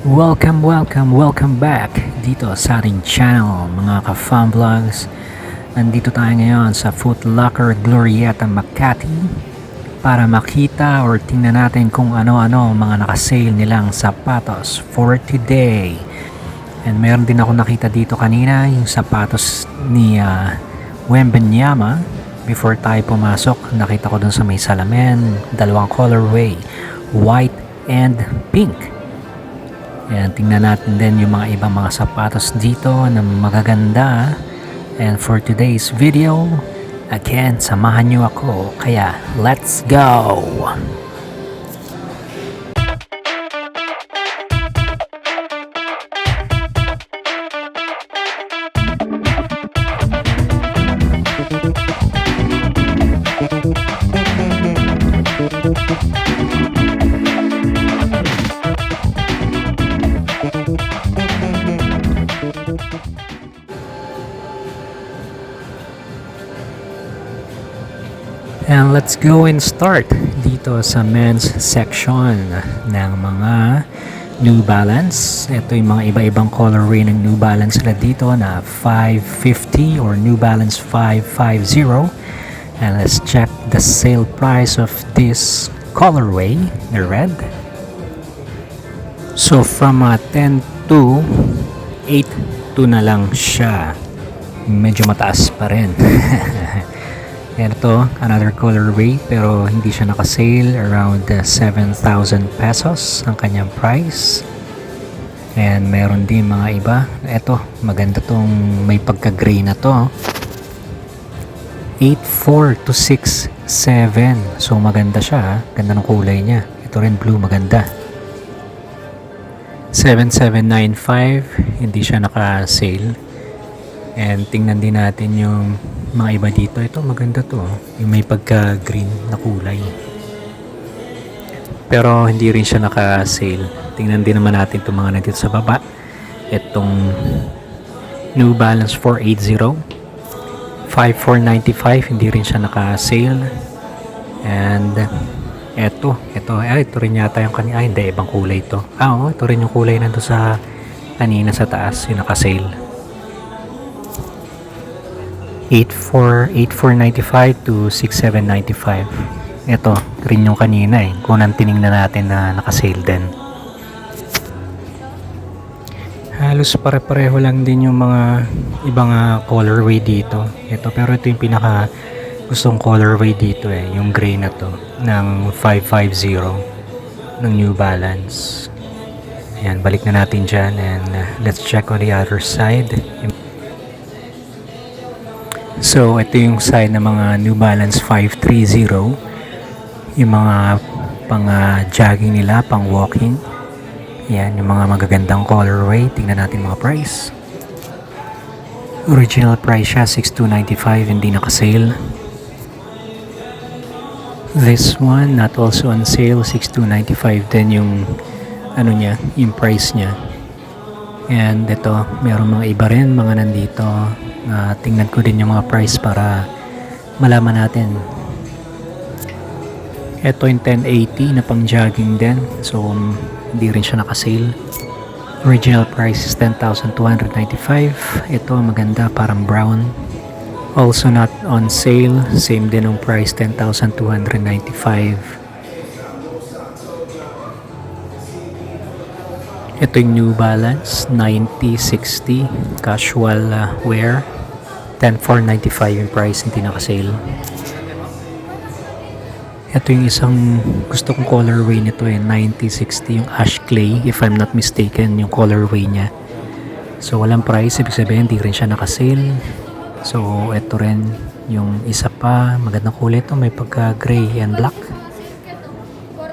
Welcome back dito sa ating channel mga ka-fun vlogs. Nandito tayo ngayon sa Foot Locker Glorieta Makati para makita or tingnan natin kung ano-ano mga nakasale nilang sapatos for today. And meron din ako nakita dito kanina yung sapatos ni Wembanyama. Before tayo pumasok, nakita ko dun sa may salamin, dalawang colorway, white and pink. Ayan, tingnan natin din yung mga ibang mga sapatos dito na magaganda. And for today's video, again, samahan nyo ako. Kaya, let's go! And let's go and start dito sa men's section ng mga New Balance. Ito yung mga iba-ibang colorway ng New Balance sila dito na 550 or New Balance 550. And let's check the sale price of this colorway, the red. So from 10 to 8 to na lang siya. Medyo mataas pa rin. Yan ito, another colorway pero hindi siya nakasale, around 7,000 pesos ang kanyang price. And meron din mga iba. Ito, maganda tong may pagka-gray na to. 8,400 to 6,700. So maganda siya, ganda ng kulay niya. Ito rin blue, maganda. 7,795, hindi siya naka-sale. And tingnan din natin yung mga iba dito. Ito maganda to, yung may pagka-green na kulay. Pero hindi rin siya naka-sale. Tingnan din naman natin itong mga nandito sa baba. Itong New Balance 480, 5,495, hindi rin siya naka-sale. And ito rin yata yung kanina. Hindi, ibang kulay ito. Ito rin yung kulay nandito sa kanina sa taas, yung naka-sale. 8,495 to 6,795. Ito rin yung kanina kung nang tinignan natin na naka-sale din. Halos pare-pareho lang din yung mga ibang colorway dito. Pero ito yung pinaka gustong colorway dito yung gray na to ng 550 ng New Balance. Ayan, balik na natin dyan and let's check on the other side. So, ito yung side ng mga New Balance 530. Yung mga pang jogging nila, pang walking. Yan, yung mga magagandang colorway. Tingnan natin mga price. Original price siya, 6,295. Hindi naka-sale. This one, not also on sale, 6,295. Then yung, niya, yung price niya. And ito, meron mga iba rin, mga nandito. Tingnan ko din yung mga price para malaman natin. Ito yung 1080 na pang jogging din. So, hindi rin siya nakasale. Original price is 10,295. Ito, maganda, parang brown. Also not on sale. Same din yung price, 10,295. Ito yung New Balance 9060 casual wear, 10,495 yung price, hindi naka-sale. Ito yung isang gusto kong colorway nito 9060, yung ash clay if I'm not mistaken yung colorway niya. So walang price, ibig sabihin hindi rin siya naka-sale. So ito rin yung isa pa, magandang kulay ito, may pagka gray and black.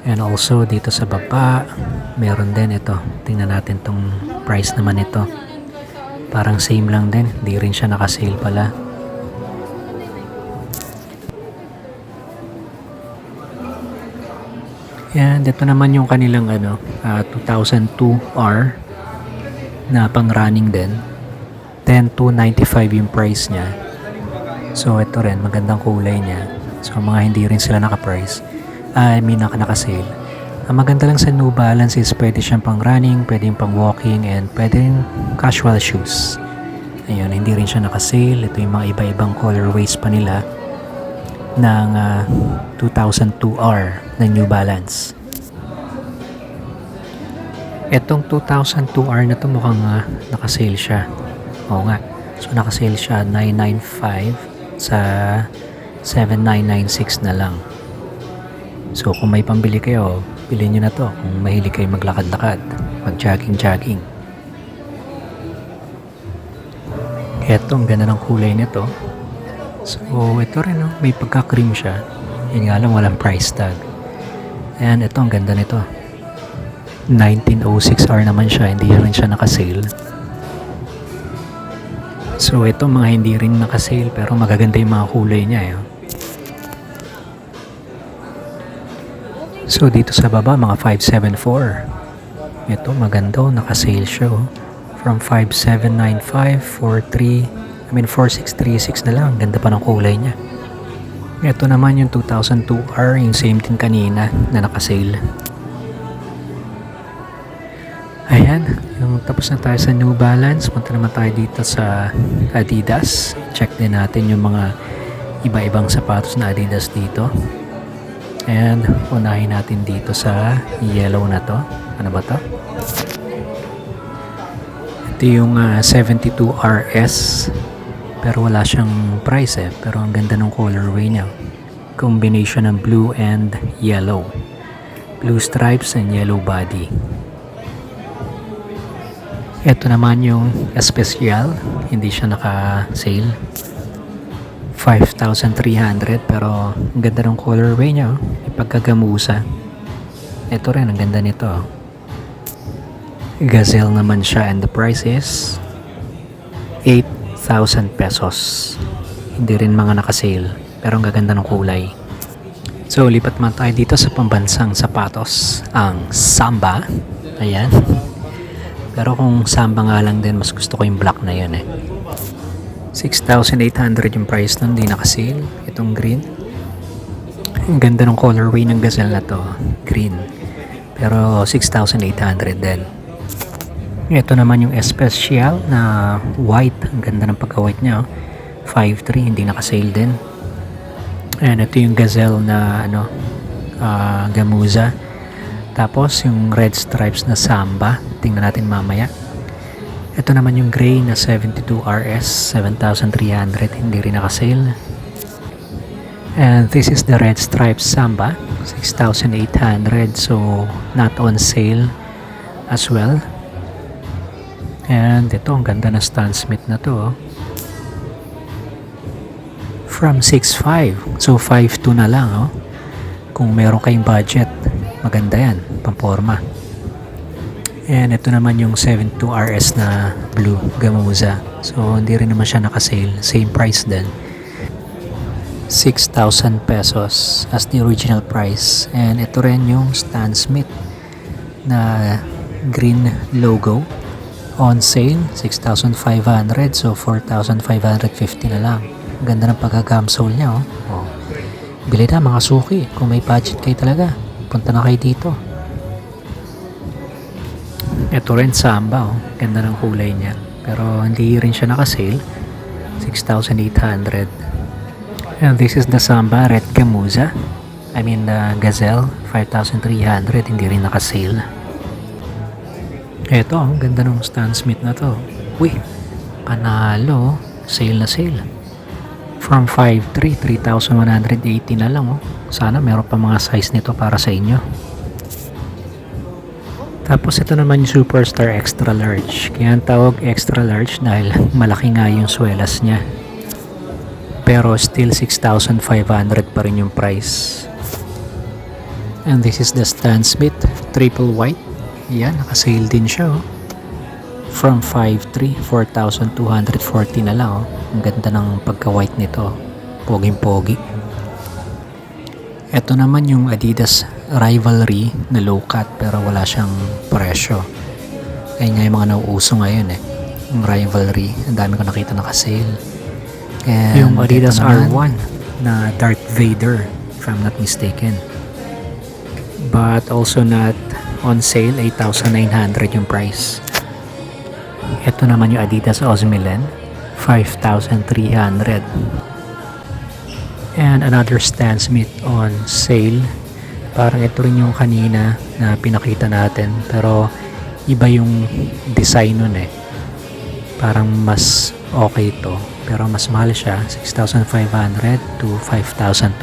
And also dito sa baba meron din ito. Tingnan natin tong price naman ito. Parang same lang din. Hindi rin siya naka-sale pala. And ito naman yung kanilang 2002R na pang running din. 10,295 yung price niya. So ito rin, magandang kulay niya. So mga hindi rin sila naka-price. Naka-sale. Ang maganda lang sa New Balance is pwede siyang pang running, pwede pang walking, and pwede rin casual shoes. Ayun, hindi rin siya naka-sale. Ito yung mga iba-ibang colorways pa nila ng 2002R na New Balance. Etong 2002R na to mukhang naka-sale siya. Oo nga. So naka-sale siya 995 sa 7996 na lang. So kung may pambili kayo, bilhin nyo na to kung mahilig kayo maglakad-lakad, mag-jogging-jogging. Eto, ang ganda ng kulay nito. So ito rin, no? May pagka-cream siya. Yun nga lang, walang price tag. And ito, ang ganda nito. 1906R naman siya, hindi rin siya naka-sale. So ito, mga hindi rin naka-sale pero magaganda yung mga kulay niya. So dito sa baba, mga 574. Ito, maganda, naka-sale siya. From 5795, 4636 na lang. Ganda pa ng kulay niya. Ito naman yung 2002R, yung same din kanina na naka-sale. Ayan, yung tapos na tayo sa New Balance. Punta naman tayo dito sa Adidas. Check din natin yung mga iba-ibang sapatos na Adidas dito. And unahin natin dito sa yellow na to. Ano ba to? Ito yung 72RS. Pero wala siyang price pero ang ganda ng colorway niya. Combination ng blue and yellow. Blue stripes and yellow body. Ito naman yung Especial, hindi siya naka-sale. 5,300 pero ang ganda ng colorway niya, ipagkagamusa. Ito rin, ang ganda nito. Gazelle naman siya and the price is 8,000 pesos. Hindi rin mga naka-sale pero ang gaganda ng kulay. So lipat man tayo dito sa pambansang sapatos, ang Samba. Ayan. Pero kung Samba nga lang din, mas gusto ko yung black na yun 6,800 yung price nun, di naka-sale. Itong green. Ang ganda ng colorway ng Gazelle na to. Green. Pero 6,800 din. Ito naman yung Especial na white. Ang ganda ng pagka-white niya. 5,300, hindi naka-sale din. And ito yung Gazelle na Gamuza. Tapos yung red stripes na Samba, tingnan natin mamaya. Ito naman yung gray na 72RS, 7,300, hindi rin naka-sale. And this is the red stripes Samba, 6,800, so not on sale as well. And ito, ang ganda na Stan Smith na to. From 6,500, so 5,200 na lang. Kung meron kayong budget, maganda yan, pamporma. And ito naman yung 72RS na blue Gamuza. So hindi rin naman siya naka-sale, same price din. 6,000 pesos as the original price. And ito rin yung Stan Smith na green logo, on sale 6,500, so 4,550 na lang. Ganda ng pagka-gamsole niya. Bili na mga suki, kung may budget kayo talaga, punta na kayo dito. Ito rin Samba, ganda ng kulay niya. Pero hindi rin siya naka-sale. 6,800. And this is the Samba Red Gamuza. I mean the Gazelle, 5,300. Hindi rin naka-sale. Ito, ganda ng Stan Smith na to. Uy, panalo. Sale na sale. From 5,300, 3,180 na lang. Sana meron pa mga size nito para sa inyo. Tapos ito naman yung Superstar Extra Large. Kaya ang tawag Extra Large dahil malaki nga yung swelas niya. Pero still 6,500 pa rin yung price. And this is the Stan Smith Triple White. Yan, naka-sale din siya. From 5,300, 4,240 na lang. Ang ganda ng pagka-white nito. Poging-pogi. Ito naman yung Adidas Rivalry na low cut pero wala siyang presyo. Ayun nga yung mga nauuso ngayon yung Rivalry, ang dami ko nakita naka-sale. And yung Adidas R1 na Darth Vader, if I'm not mistaken. but also not on sale. 8,900 yung price. Ito naman yung Adidas Osmilen, 5,300. And another Stan Smith on sale. Parang ito rin yung kanina na pinakita natin, pero iba yung design nun eh. Parang mas okay ito, pero mas mahal siya, 6,500 to 5,200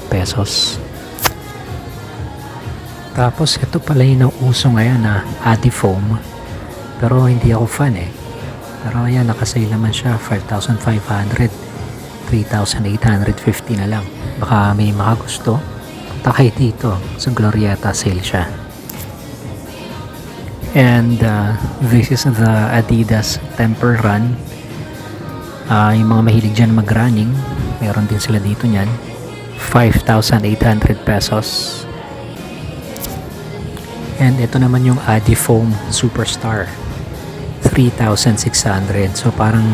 pesos. Tapos ito pala yung uso ngayon na Adifoam, pero hindi ako fan eh. Pero ayan, nakasale naman siya, 5,500, 3,850 na lang. Baka may makagusto, punta kayo dito sa Glorietta, sale siya. And this is the Adidas Temper Run. Yung mga mahilig dyan mag-running, meron din sila dito nyan, 5,800 pesos. And ito naman yung Adifoam Superstar, 3,600. So parang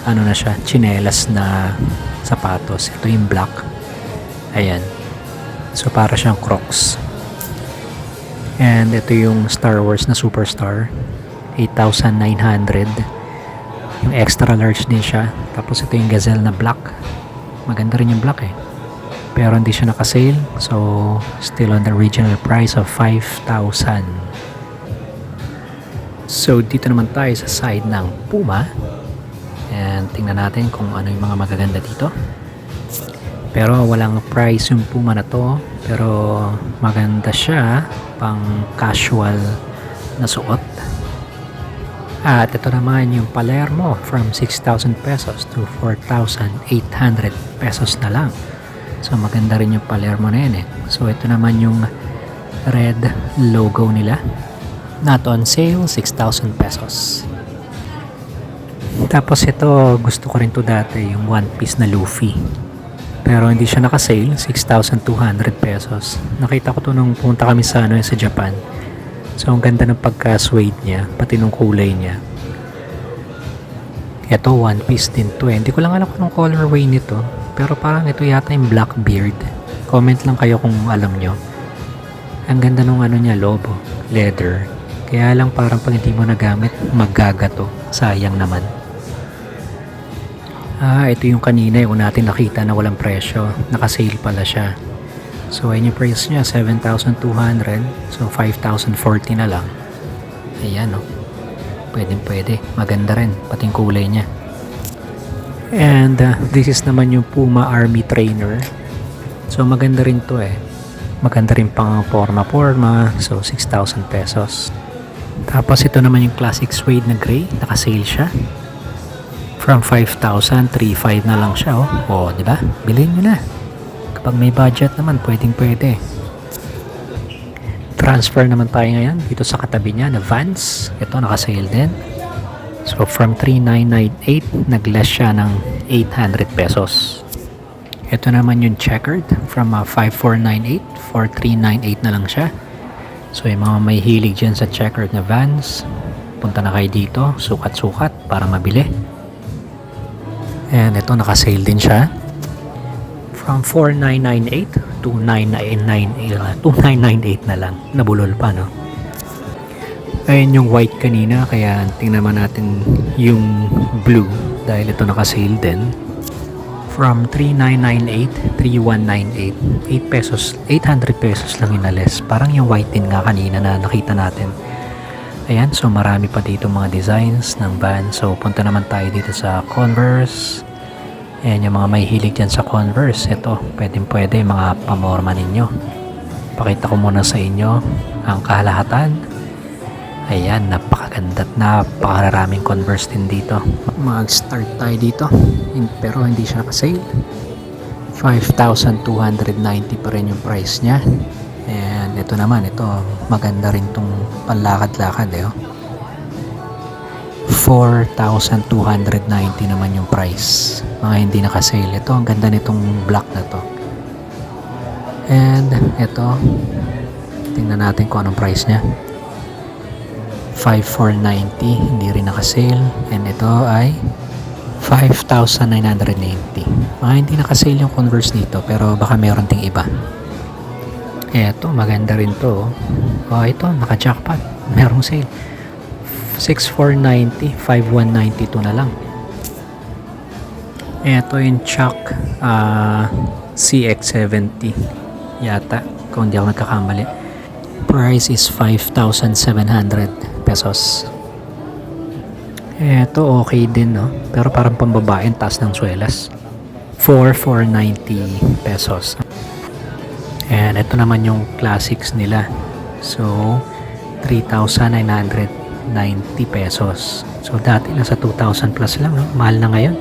ano na siya, tsinelas na sapatos. Ito yung black, ayan, so para siyang Crocs. And ito yung Star Wars na Superstar, 8,900. Yung extra large din siya. Tapos ito yung Gazelle na black, maganda rin yung black eh, pero hindi siya nakasale, so still on the original price of 5,000. So dito naman tayo sa side ng Puma, and tingnan natin kung ano yung mga magaganda dito. Pero walang price yung Puma na to, pero maganda siya pang casual na suot. At ito naman yung Palermo, from 6,000 pesos to 4,800 pesos na lang. So maganda rin yung Palermo na yan eh. So ito naman yung red logo nila, not on sale, 6,000 pesos. Tapos ito, gusto ko rin to dati, yung one piece na Luffy, pero hindi siya nakasale, 6,200 pesos. Nakita ko to nung punta kami sa Japan. So ang ganda ng pagka-suede niya, pati nung kulay niya. Ito one piece din to eh. Hindi ko lang alam kung colorway nito, pero parang ito yata yung Blackbeard. Comment lang kayo kung alam nyo. Ang ganda nung ano niya, logo, leather. Kaya lang parang pag hindi mo nagamit, magagato. Sayang naman. Ito yung kanina yung natin nakita na walang presyo. Nakasale pala siya. So ayun yung price niya, 7,200. So 5,040 na lang. Ayan oh. Pwede. Maganda rin, pati yung kulay niya. And this is naman yung Puma Army Trainer. So maganda rin to eh. Maganda rin pang forma. So 6,000 pesos. Tapos ito naman yung classic suede na gray. Nakasale siya. From 5,000, 3,500 na lang siya oh. Oh, di ba? Bilhin nyo na. Kapag may budget naman, pwede. Transfer naman tayo ngayon dito sa katabi niya na Vans. Ito nakasale din. So from 3,998, nag-less siya ng 800 pesos. Ito naman yung checkered, from 5,498, 4,398 na lang siya. So yung mga may hilig dyan sa checkered na Vans, punta na kayo dito, sukat-sukat para mabili. And ito nakasale din siya. From 4,998 to 2,998 na lang. Nabulol pa no. Ayun yung white kanina, kaya tingnan naman natin yung blue dahil ito nakasale din. From 3,998, 3,198, 8 pesos, 800 pesos lang inalis. Parang yung white din nga kanina na nakita natin. Ayan, so marami pa dito mga designs ng Vans. So punta naman tayo dito sa Converse. Ayan yung mga may hilig dyan sa Converse. Ito, pwede mga pamorma ninyo. Pakita ko muna sa inyo ang kahalahatan. Ayan, napakaganda at napakaraming Converse din dito. Mag-start tayo dito, pero hindi siya nakasale. 5,290 pa rin yung price niya. And ito naman, ito maganda rin tong panlakad-lakad eh. 4,290 naman yung price. Mga hindi nakasale. Ito, ang ganda nitong black na to. And ito, tingnan natin kung anong price niya. 5,490, hindi rin nakasale. And ito ay 5,990. Mga hindi nakasale yung Converse dito, pero baka meron ding iba. Eto, maganda rin to. Oh, ito, naka-jackpot. Merong sale. 6,490, 5,192 na lang. Eto yung Chuck CX70 yata, kung hindi ako nagkakamali. Price is 5,700 pesos. Eto, okay din, no? Pero parang pambabae, taas ng swelas. 4,490 pesos. And ito naman yung classics nila. So, 3,990 pesos. So, dati nasa 2,000 plus lang, no? Mahal na ngayon.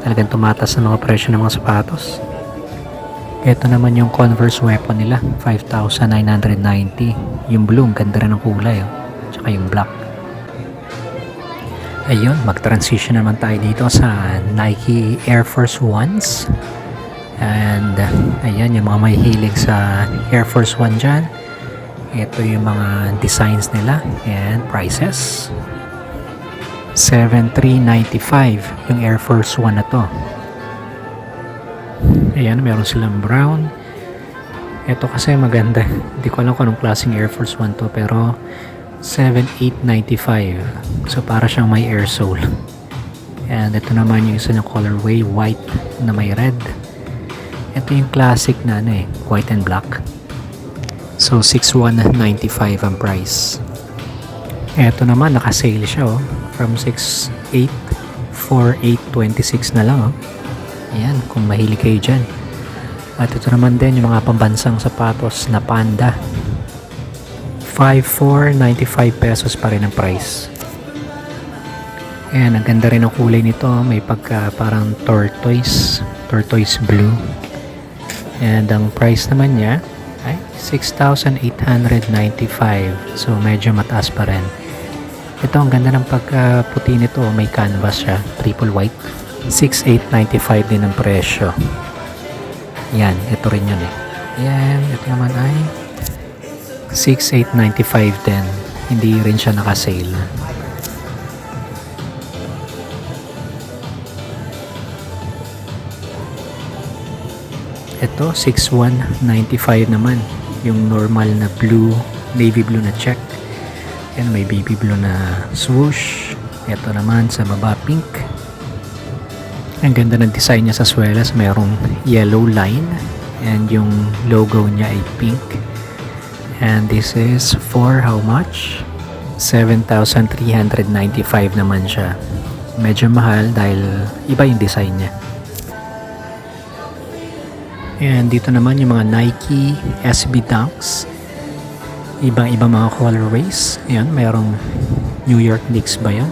Talagang tumatas na mga presyo ng mga sapatos. Ito naman yung Converse weapon nila, 5,990. Yung blue, ganda rin ng kulay, oh. Tsaka yung black. Ayun, mag-transition naman tayo dito sa Nike Air Force Ones. And ayan, yung mga may hilig sa Air Force One dyan. Ito yung mga designs nila and prices. 7,395 yung Air Force One na to. Ayan, meron silang brown. Ito kasi maganda. Hindi ko alam kung anong klaseng Air Force One to, pero 7,895. So para siyang may air sole. And ito naman yung isa ng colorway, white na may red. Ito yung classic na white and black. So 6,195 ang price. Ito naman naka-sale siya, oh. From 6,800, 4,826 na lang, oh. Ayan, kung mahilig kayo dyan. At ito naman din yung mga pambansang sapatos na Panda. 5,495 pesos pa rin ang price. Ayan, ang ganda rin ang kulay nito. May pagka parang tortoise blue. And ang price naman niya ay 6,895. So medyo mataas pa rin. Ito, ang ganda ng pagputi nito. May canvas siya, triple white. 6,895 din ang presyo. Yan, ito rin yun eh. Yan, ito naman ay 6,895 din. Hindi rin siya naka-sale. Ito, 6,195 naman. Yung normal na blue, navy blue na check. Yan, may baby blue na swoosh. Ito naman sa baba, pink. Ang ganda ng design niya sa swelas. Mayroong yellow line. And yung logo niya ay pink. And this is for how much? 7,395 naman siya. Medyo mahal dahil iba yung design niya. And dito naman yung mga Nike SB Dunks. Ibang-ibang mga colorways. Ayan, mayroong New York Knicks ba yun?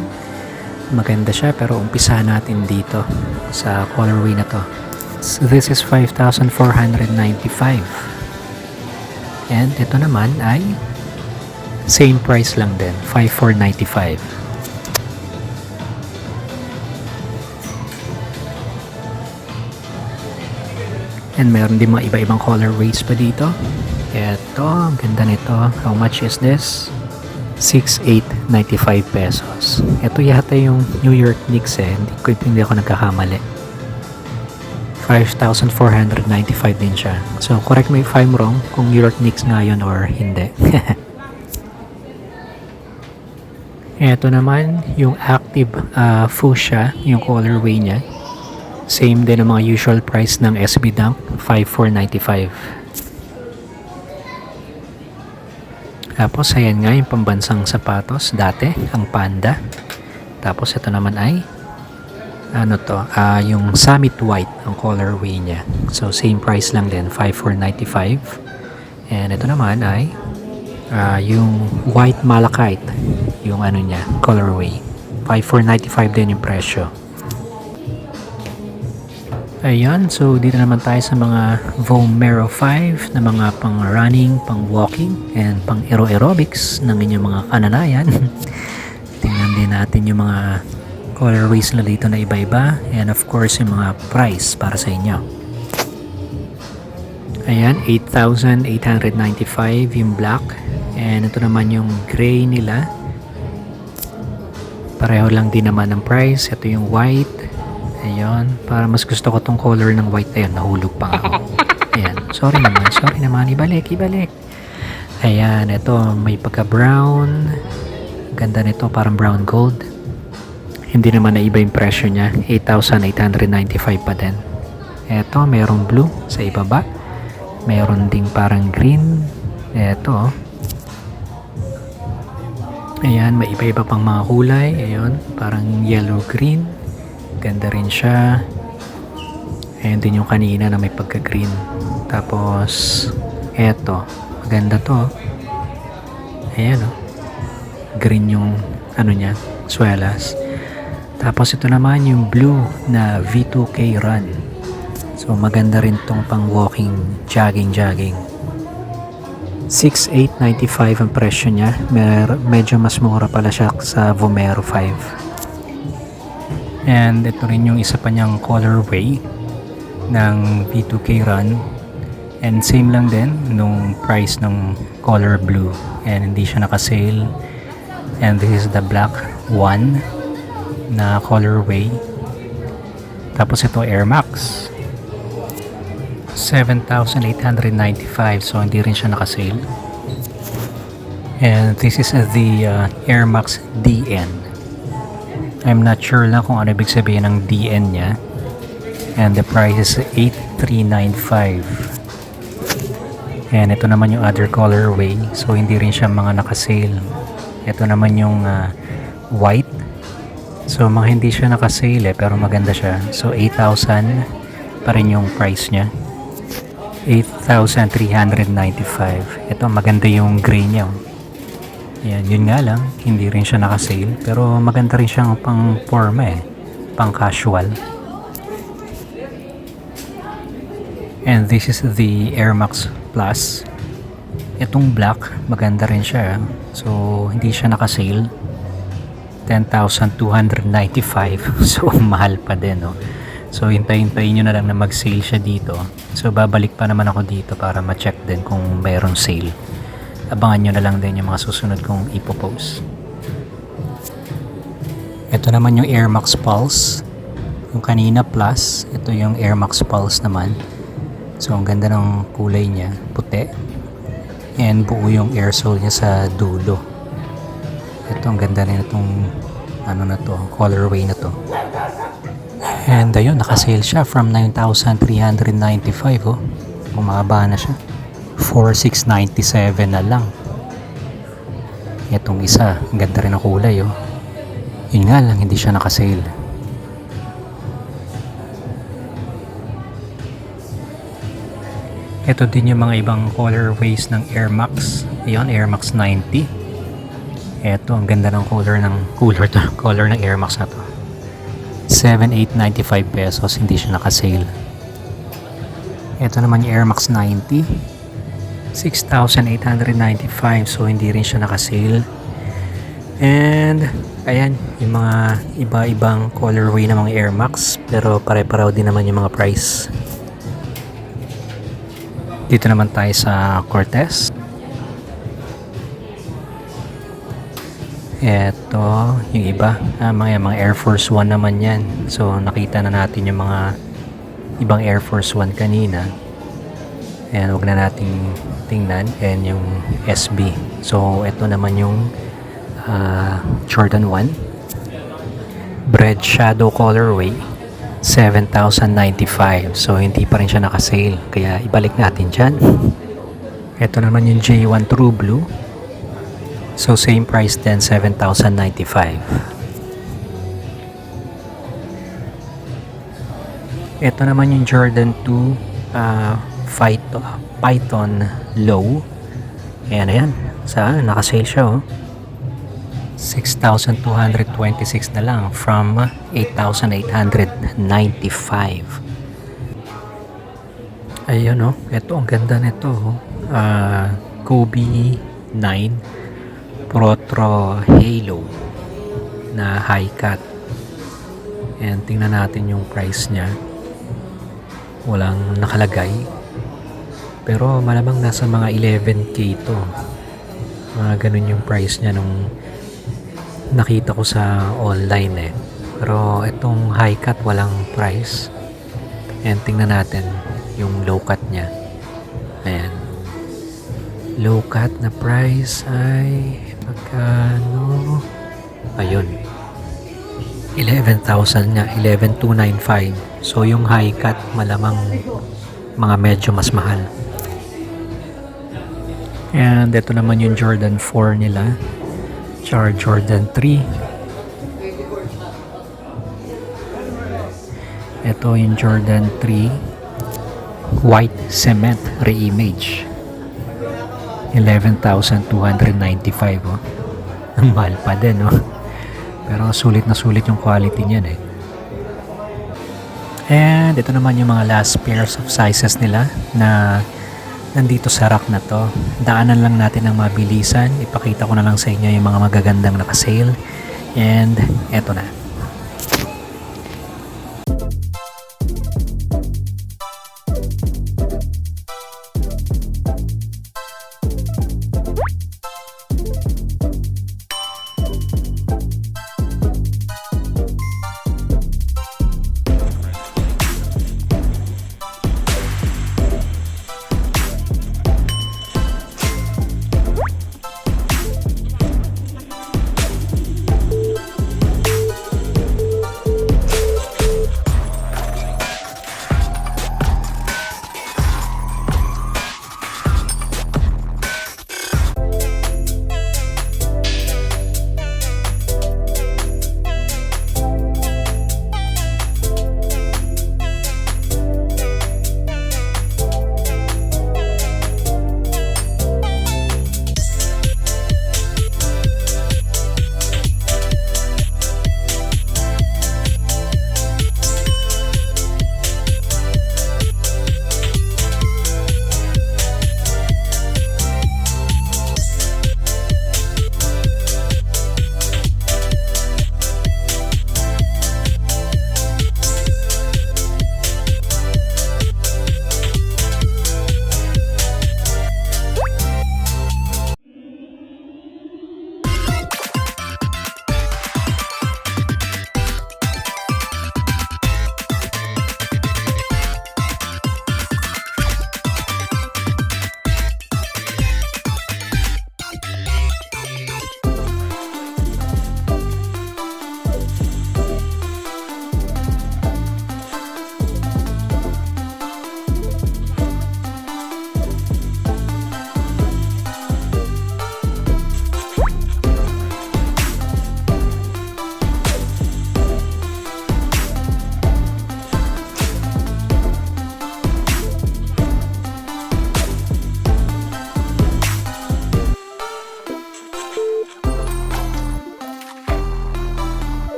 Maganda siya, pero umpisahan natin dito sa colorway na to. So this is 5,495. And ito naman ay same price lang din, 5,495. And meron din mga iba-ibang colorways pa dito. Ito, ang ganda nito. How much is this? 6,895 pesos. Ito yata yung New York Knicks eh. Hindi ako nagkakamali. 5,495 din siya. So, correct me if I'm wrong kung New York Knicks nga yun or hindi. Ito naman, yung active fuchsia, yung colorway niya. Same din ang mga usual price ng SB Dunk, 5,495. Tapos, ayan nga yung pambansang sapatos. Dati, ang Panda. Tapos, ito naman ay yung Summit White ang colorway niya. So, same price lang din, 5,495. And ito naman ay yung White Malachite. Yung niya, colorway. 5,495 din yung presyo. Ayan, so dito naman tayo sa mga Vomero 5 na mga pang running, pang walking, and pang aerobics ng inyong mga kananayan. Tingnan din natin yung mga colorways na dito na iba-iba, and of course yung mga price para sa inyo. Ayan, 8,895 yung black, and ito naman yung gray nila. Pareho lang din naman ang price. Ito yung white. Ayun, para mas gusto ko tong color ng white. Ayun, nahulog pa nga ako. Ayan. Sorry naman. Ibalik. Ayan, ito may pagka brown. Ganda nito, parang brown gold. Hindi naman na iba yung presyo niya. 8,895 pa din. Ito, mayroong blue sa ibaba. Mayroon ding parang green. Ito. Ayan, may iba-iba pang mga kulay. Ayan, parang yellow-green. Ganda rin siya. Ayan din yung kanina na may pagka-green. Tapos, eto. Maganda to. Ayan, oh. Green yung, niya, swelas. Tapos, ito naman yung blue na V2K Run. So, maganda rin tong pang walking, jogging. 6,895 ang presyo niya. Medyo mas mura pala siya sa Vomero 5. And ito rin yung isa pa niyang colorway ng V2K Run, and same lang din nung price ng color blue, and hindi siya naka-sale. And this is the black one na colorway. Tapos ito Air Max 7,895, so hindi rin siya naka-sale. And this is the Air Max DN. I'm not sure lang kung ano ibig sabihin ng DN niya. And the price is 8,395. And ito naman yung other colorway. So hindi rin siya mga naka-sale. Ito naman yung white. So mga hindi siya naka-sale pero maganda siya. So 8,000 pa rin yung price niya. 8,395. Ito maganda yung gray niya. Ayan, yun nga lang. Hindi rin siya naka-sale. Pero maganda rin siyang pang forma pang casual. And this is the Air Max Plus. Itong black, maganda rin siya. So, hindi siya naka-sale. 10,295. So, mahal pa din, no? So, hintayin nyo na lang na mag-sale siya dito. So, babalik pa naman ako dito para ma-check din kung mayroong sale. Abangan nyo na lang din yung mga susunod kong ipopost. Ito naman yung Air Max Pulse. Yung kanina Plus, ito yung Air Max Pulse naman. So, ang ganda ng kulay niya, puti. And buo yung air sole niya sa dulo. Ito, ang ganda rin itong colorway na to. And ayun, nakasale siya from 9,395, oh. Bumaba na siya. 4,697 na lang. Itong isa, ang ganda rin ng kulay, oh. Yun nga lang, hindi siya nakasale. Ito din yung mga ibang colorways ng Air Max. Ayan, Air Max 90. Ito, ang ganda ng color ng Air Max na to. 7,895 pesos, hindi siya naka-sale. Ito naman yung Air Max 90. 6,895, so hindi rin siya naka-sale. And ayan, yung mga iba-ibang colorway ng mga Air Max, pero pare-pareho din naman yung mga price. Dito naman tayo sa Cortez. Ito, yung iba. Mga Air Force One naman yan. So, nakita na natin yung mga ibang Air Force One kanina. Ayan, huwag na nating tingnan. Ayan yung SB. So, ito naman yung Jordan 1. Bread Shadow Colorway. 7,095. So, hindi pa rin siya naka-sale. Kaya, ibalik natin dyan. Ito naman yung J1 True Blue. So, same price din, 7,095. Ito naman yung Jordan 2 Python Low. Ayan. Naka-sale siya, oh. 6,226 na lang from 8,895. Ayun, oh. Ito, ang ganda nito, oh. Kobe 9 Protro Halo na high cut. And tingnan natin yung price niya. Walang nakalagay. Pero malamang nasa mga 11k to. Mga ganun yung price niya nung nakita ko sa online Pero itong high cut walang price. And tingnan natin yung low cut niya. Ayan. Low cut na price ay magkano? Ayun. 11,000 nga. 11,295. So yung high cut malamang mga medyo mas mahal. And ito naman yung Jordan 4 nila. Jordan 3. Ito yung Jordan 3 white cement re-image. 11,295 oh. Ang mahal pa din oh. Pero sulit na sulit yung quality niyan eh. And ito naman yung mga last pairs of sizes nila na nandito sa rack na to. Daanan lang natin ng mabilisan. Ipakita ko na lang sa inyo yung mga magagandang naka-sale. And eto na.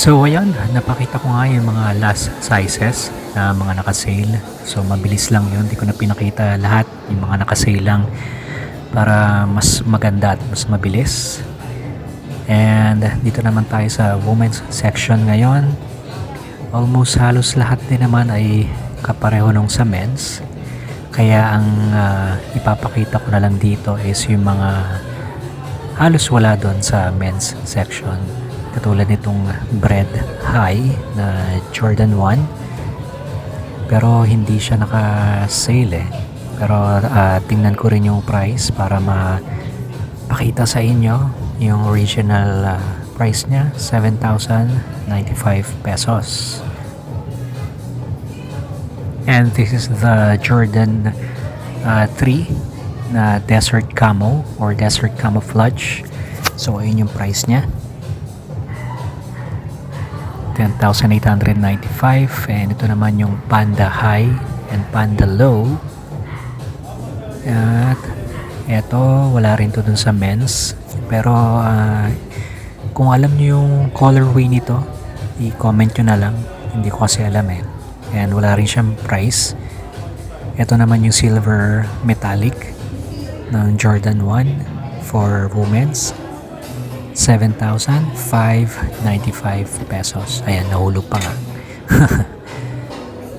So ayan, napakita ko nga yung mga last sizes na mga naka-sale. So mabilis lang yun, hindi ko na pinakita lahat, yung mga naka-sale lang para mas maganda at mas mabilis. And dito naman tayo sa women's section ngayon. Almost halos lahat din naman ay kapareho nung sa men's. Kaya ang ipapakita ko na lang dito is yung mga halos wala doon sa men's section. Katulad nitong Bread High na Jordan 1. Pero hindi siya naka-sale eh. Pero tingnan ko rin yung price para mapakita sa inyo yung original price niya, 7,095 pesos. And this is the Jordan 3 na Desert Camo or Desert Camouflage. So ayun yung price niya, 10,895. And ito naman yung Panda High and Panda Low. At Eto, wala rin to dun sa men's. Pero kung alam niyo yung colorway nito, i-comment nyo na lang. Hindi ko kasi alam eh. And wala rin siyang price. Ito naman yung silver metallic ng Jordan 1 for women's. 7,595 pesos. Ayan, nahulog pa nga.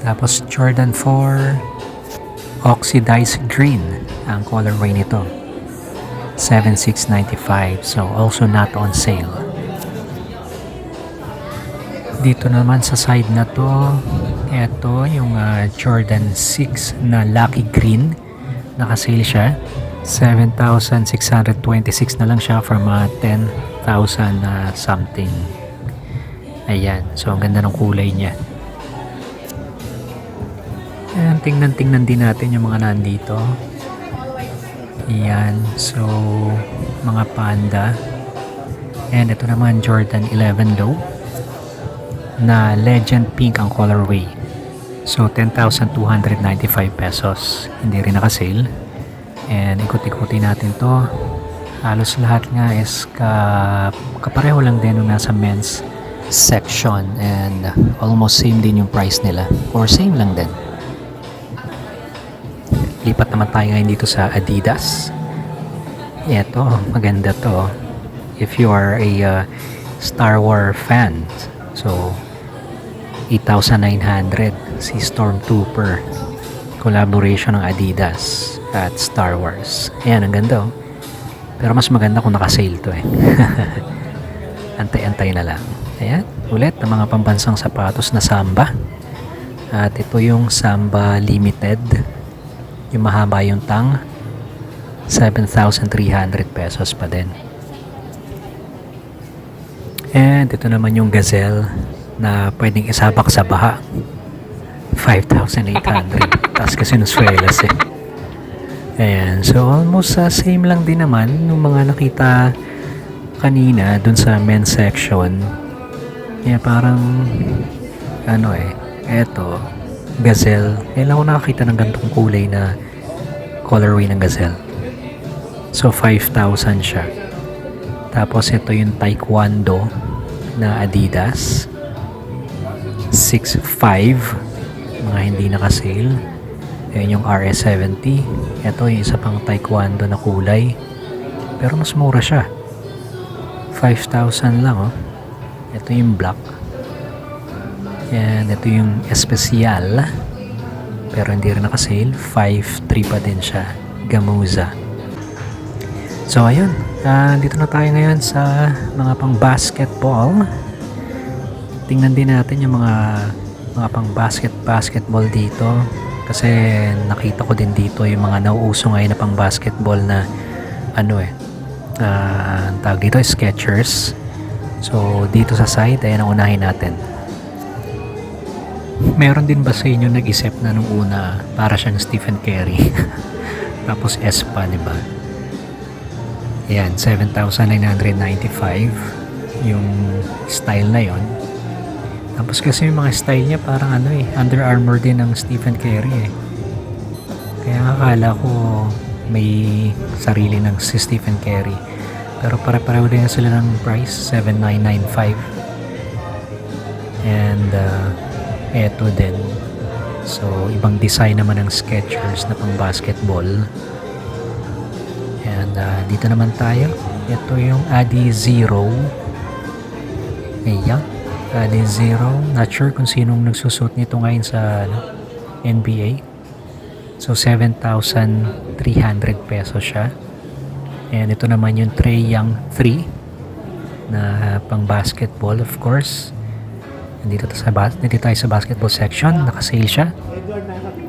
Tapos Jordan 4 oxidized green ang colorway nito. 7,695. So also not on sale. Dito naman sa side na to, ito yung Jordan 6 na Lucky Green. Naka-sale siya. 7,626 na lang siya from 10,000 something. Ayan. So, ang ganda ng kulay niya. Ayan, tingnan din natin yung mga nandito. Ayan. So, mga panda. And ito naman Jordan 11 Low na Legend Pink ang colorway. So, 10,295 pesos. Hindi rin naka-sale. And ikot-ikutin natin to. Halos lahat nga is kapareho lang din nung nasa men's section. And almost same din yung price nila. Or same lang din. Lipat naman tayo ngayon dito sa Adidas. Ito, maganda to. If you are a Star Wars fan. So, 8,900 si Stormtrooper. Collaboration ng Adidas at Star Wars. Ayan, ang ganda oh. Pero mas maganda kung naka-sale to eh. Antay-antay na lang. Ayan, ulit ang mga pambansang sapatos na Samba. At ito yung Samba Limited. Yung mahaba yung tang. 7,300 pesos pa din. And ito naman yung Gazelle na pwedeng isabak sa baha. 5,800. Taas kasi ng swelas eh. Ayan. So, almost same lang din naman yung mga nakita kanina dun sa men's section. Kaya parang eto, Gazelle. Kailan ko nakakita ng gantong kulay na colorway ng Gazelle. So, 5,000 siya. Tapos, ito yung Taekwondo na Adidas. 6,500. Mga hindi naka-sale. Ayan yung RS70. Ito yung isa pang Taekwondo na kulay. Pero mas mura siya. 5,000 lang oh. Ito yung black. Yan, ito yung espesyal. Pero hindi rin naka-sale. 5,300 pa din siya. Gamuza. So ayun. Dito na tayo ngayon sa mga pang basketball. Tingnan din natin yung mga pang basketball dito. Kasi nakita ko din dito yung mga nauuso ngayon na pang basketball na tawag dito Skechers. So dito sa side, ayan ang unahin natin. Meron din ba sa inyo nag-isip na nung una para siyang Stephen Curry? Tapos S pa, diba? Ayan, 7,995 yung style na yon. Tapos kasi yung mga style niya parang Under Armour din ng Stephen Curry eh. Kaya akala ko may sarili ng si Stephen Curry. Pero pare-pareho din sila ng price, 7,995. And eto din. So ibang design naman ng Skechers na pang basketball. And dito naman tayo. Ito yung Adi Zero. Ayan. Adi Zero. Not sure kung sinong nagsusot nito ngayon sa NBA. So 7,300 pesos siya. And ito naman yung Trae Young 3 na pang basketball, of course. Dito tayo sa basketball section. Naka-sale siya.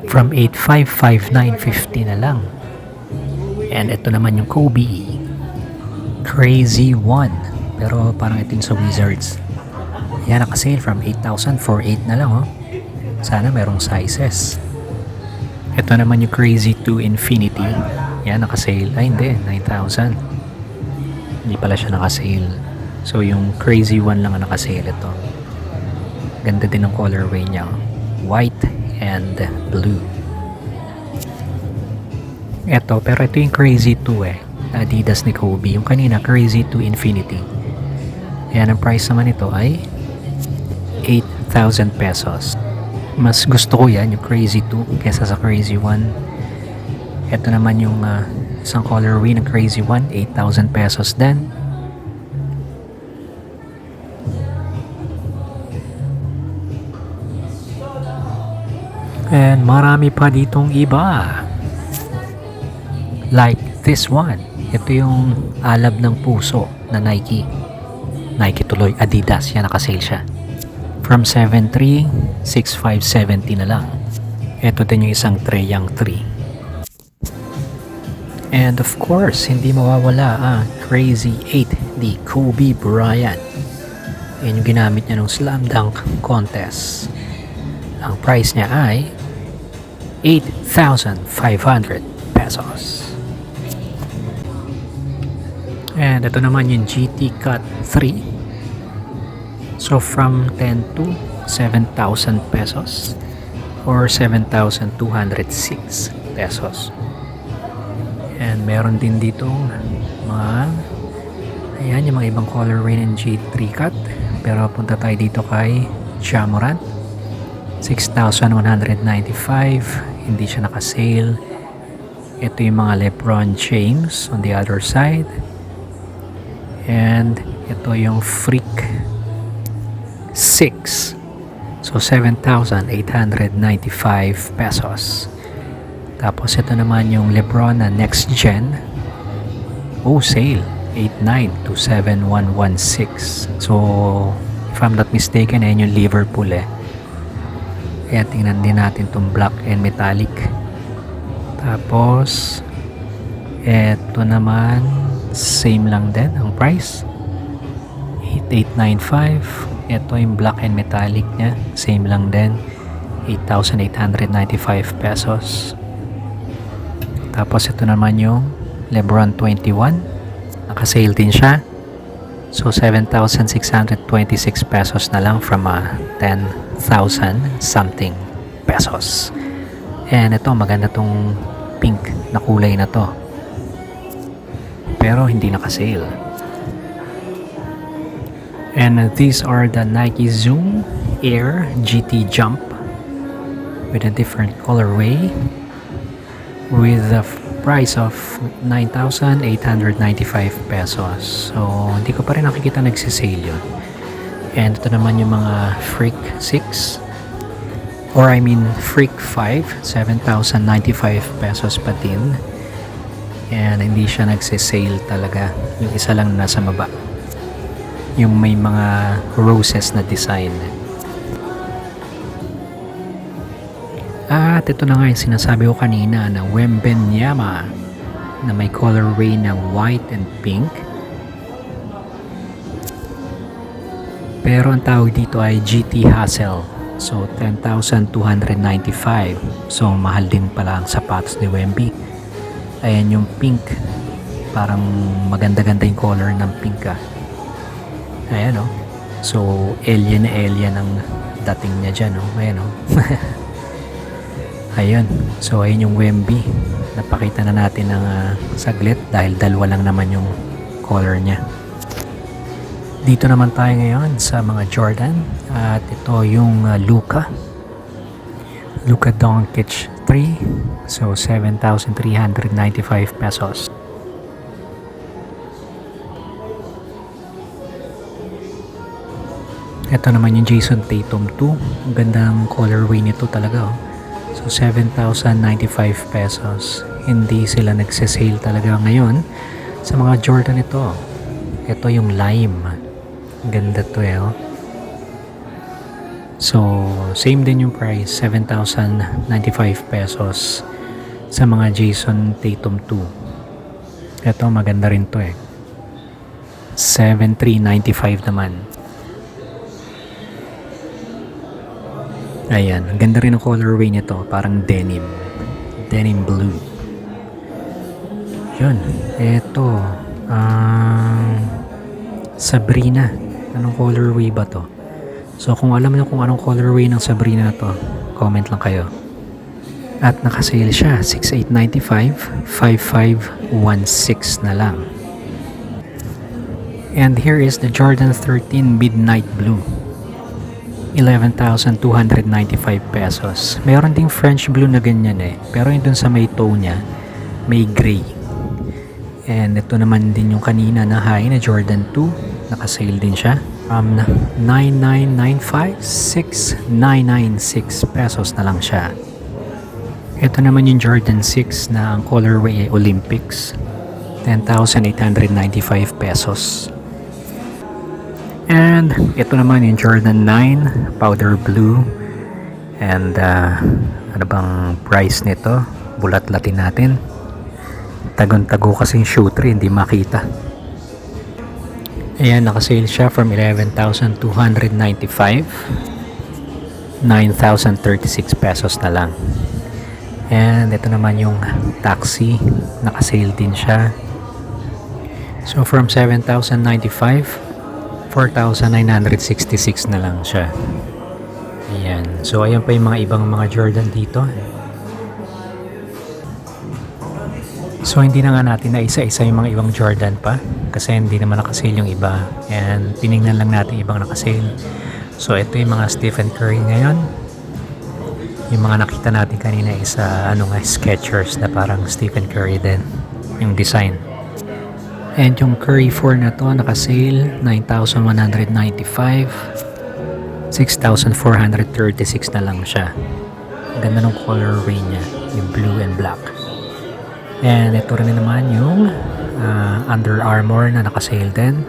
From 8,559.50 na lang. And ito naman yung Kobe. Crazy 1. Pero parang ito yung sa Wizards. Yan, naka-sale from 8,000 na lang oh. Sana merong sizes. Ito naman yung Crazy 2 Infinity. Yan, naka-sale. Ay hindi, 9,000. Hindi pala siya naka-sale. So yung Crazy 1 lang ang naka-sale ito. Ganda din ang colorway niya. White and blue. Eto, pero ito yung Crazy 2 eh. Adidas ni Kobe. Yung kanina, Crazy 2 Infinity. Ayan, ang price naman ito ay 8,000 pesos. Mas gusto ko yan, yung Crazy 2 kesa sa Crazy 1. Ito naman yung isang colorway ng Crazy 1, 8,000 pesos din. And marami pa ditong iba. Like this one. Ito yung alab ng puso na Nike. Nike tuloy, Adidas. Yan, nakasale siya. From 7.3, 6.570 na lang. Ito din yung isang Treyang 3. And of course, hindi mawawala ang Crazy 8 ni Kobe Bryant. Yan yung ginamit niya nung slam dunk contest. Ang price niya ay 8,500 pesos. And ito naman yung GT Cut 3. So from 10 to 7,000 pesos or 7,206 pesos. And meron din dito mga ayan, yung mga ibang colorway ng G3 Cut. Pero punta tayo dito kay Jamorant. 6,195. Hindi siya nakasale. Ito yung mga LeBron James on the other side. And ito yung Freak 6. So 7,895 pesos. Tapos ito naman yung LeBron na Next Gen. Oh, sale. 8,9 to 7,116. So if I'm not mistaken, ayan yung Liverpool eh. Kaya tingnan din natin itong black and metallic. Tapos eto naman same lang din ang price, 8,895. Ito yung black and metallic nya, same lang din, 8,895 pesos. Tapos ito naman yung LeBron 21, nakasale din siya. So 7,626 pesos na lang from 10,000 something pesos. And ito, maganda tong pink na kulay na to. Pero hindi nakasale. And these are the Nike Zoom Air GT Jump with a different colorway with a price of 9,895 pesos. So hindi ko pa rin nakikita nagsisale yun. And ito naman yung mga Freak 6 or I mean Freak 5, 7,095 pesos pa din. And hindi siya nagsisale talaga. Yung isa lang nasa baba, yung may mga roses na design. At ito na nga yung sinasabi ko kanina na Wembenyama na may colorway na white and pink. Pero ang tawag dito ay GT Hassel. So 10,295. So mahal din pala ang sapatos ni Wemby. Ayan yung pink. Parang maganda-ganda yung color ng pink ah. Ayan o. So alien na alien ang dating niya dyan o. Ayan o. Ayun. So ayun yung Wemby. Napakita na natin ng saglit dahil dalawa lang naman yung color niya. Dito naman tayo ngayon sa mga Jordan. At ito yung Luka Doncic 3. So 7,395 pesos. Ito naman yung Jason Tatum 2. Ang gandang colorway nito talaga oh. So 7,095 pesos. Hindi sila nagsisale talaga ngayon sa mga Jordan ito. Ito yung lime. Ganda to eh oh. So same din yung price, 7,095 pesos sa mga Jason Tatum 2. Ito maganda rin to eh. 7,395 naman. Ayan, ang ganda rin ang colorway nito, parang denim blue. Yun, eto Sabrina, anong colorway ba to? So kung alam niyo kung anong colorway ng Sabrina to, comment lang kayo. At nakasale siya, 6,895, 5,516 na lang. And here is the Jordan 13 Midnight Blue. 11,295 pesos. Meron ding French blue na ganyan eh. Pero yung dun sa may toe niya, may gray. And ito naman din yung kanina na high na Jordan 2. Nakasale din siya. 9,995, 6,996 pesos na lang siya. Ito naman yung Jordan 6 na ang colorway ay Olympics. 10,895 pesos. And ito naman yung Jordan 9 powder blue. And ano bang price nito? Bulat-latin natin. Tagon-tago kasing shooter, hindi makita. Ayan, nakasale siya from 11,295, 9,036 pesos na lang. And ito naman yung taxi, nakasale din siya. So from 7,095, 4,966 na lang siya. Ayan. So ayan pa yung mga ibang mga Jordan dito. So hindi na nga natin na isa-isa yung mga ibang Jordan pa kasi hindi naman nakasale yung iba, and tinignan lang natin ibang nakasale. So ito yung mga Stephen Curry ngayon. Yung mga nakita natin kanina is Skechers na parang Stephen Curry din yung design. And yung Curry 4 na to nakasale 9,195, 6,436 na lang siya. Ganda ng colorway niya, yung blue and black. And ito rin naman yung Under Armour na nakasale din.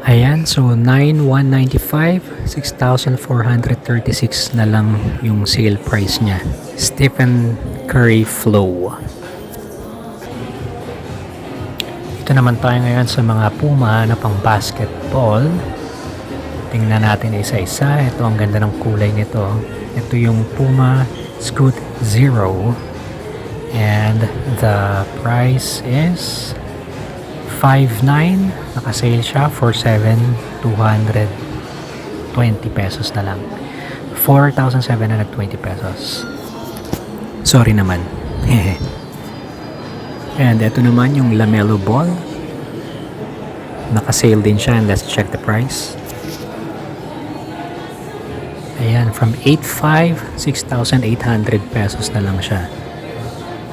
Ayan, so 9,195, 6,436 na lang yung sale price niya. Stephen Curry Flow. Ito naman tayo ngayon sa mga Puma na pang basketball. Tingnan natin isa-isa. Ito, ang ganda ng kulay nito. Ito yung Puma Scoot Zero. And the price is 5,900. Nakasale siya for 7,220 pesos na lang. 4,720 pesos. Sorry naman. And ito naman yung LaMelo Ball. Nakasale din siya, and let's check the price. Ayan, from 8,500, 6,800 pesos na lang siya.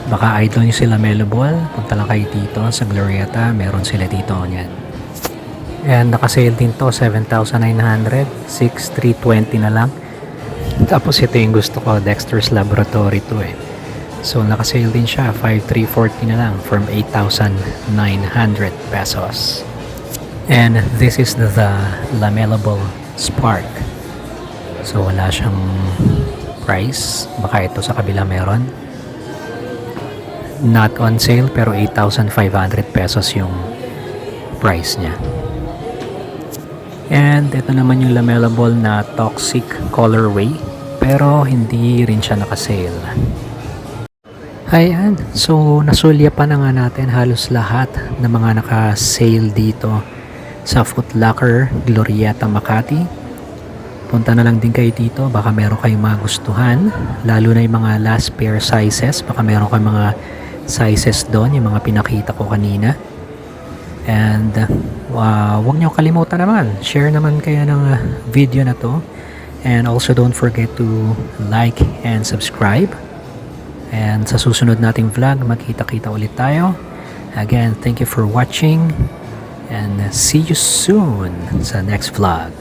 Baka idol nyo si LaMelo Ball, punta lang kayo dito sa Glorieta, meron sila dito yan. And nakasale din to, 7,900, 6,320 na lang. Tapos ito yung gusto ko, Dexter's Laboratory to eh. So nakasale din siya, 5,340 na lang from 8,900 pesos. And this is the LaMelo Ball Spark. So wala siyang price, baka ito sa kabila meron. Not on sale pero 8,500 pesos yung price niya. And ito naman yung LaMelo Ball na Toxic colorway pero hindi rin siya nakasale. Ayan, so nasulyapan na nga natin halos lahat ng mga nakasale dito sa Foot Locker Glorieta Makati. Punta na lang din kayo dito, baka meron kayong magustuhan, lalo na yung mga last pair sizes, baka meron kayong mga sizes doon, yung mga pinakita ko kanina. And huwag nyo kalimutan naman, share naman kayo ng video na to, and also don't forget to like and subscribe. And sa susunod nating vlog, magkita-kita ulit tayo. Again, thank you for watching, and see you soon sa next vlog.